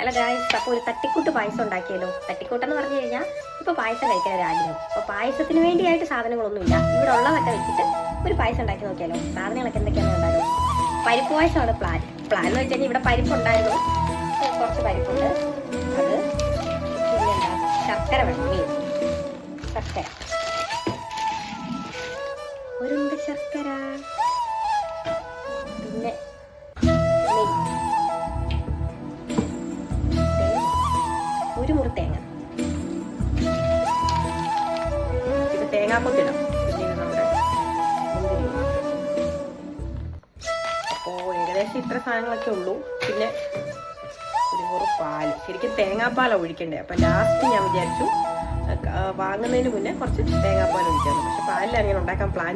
അല്ല ഗായ്സ്, അപ്പോൾ ഒരു തട്ടിക്കൂട്ട് പായസം ഉണ്ടാക്കിയല്ലോ. തട്ടിക്കൂട്ടെന്ന് പറഞ്ഞു കഴിഞ്ഞാൽ ഇപ്പോൾ പായസം കഴിക്കാൻ ഒരു ആഗ്രഹം. അപ്പോൾ പായസത്തിന് വേണ്ടിയായിട്ട് സാധനങ്ങളൊന്നുമില്ല, ഇവിടെ ഉള്ളതൊക്കെ വെച്ചിട്ട് ഒരു പായസം ഉണ്ടാക്കി നോക്കിയാലോ. സാധനങ്ങളൊക്കെ എന്തൊക്കെയാണെന്ന് ഉണ്ടാകും. പരിപ്പ് പായസമാണ് പ്ലാൻ എന്ന് വെച്ച് കഴിഞ്ഞാൽ ഇവിടെ പരിപ്പുണ്ടായിരുന്നു, കുറച്ച് പരിപ്പുണ്ട്. അത് പിന്നെന്താ, ശർക്കര വേണം, ശർക്കര, ഒരുണ്ട് ശർക്കര, പിന്നെ ഒരു മുറി തേങ്ങ, ഇത് തേങ്ങാക്കൊത്തിടാം. പിന്നെ ഇത് നമ്മുടെ മുന്തിരി. അപ്പോൾ ഏകദേശം ഇത്ര സാധനങ്ങളൊക്കെ ഉള്ളൂ. പിന്നെ ഒരു മുറി പാല്, ശരിക്കും തേങ്ങാപ്പാലാണ് ഒഴിക്കണ്ടേ. അപ്പം ലാസ്റ്റ് ഞാൻ വിചാരിച്ചു വാങ്ങുന്നതിന് മുന്നേ കുറച്ച് തേങ്ങാപ്പാൽ ഒഴിക്കാമെന്ന്. പക്ഷെ പാലിൽ അങ്ങനെ ഉണ്ടാക്കാൻ പ്ലാൻ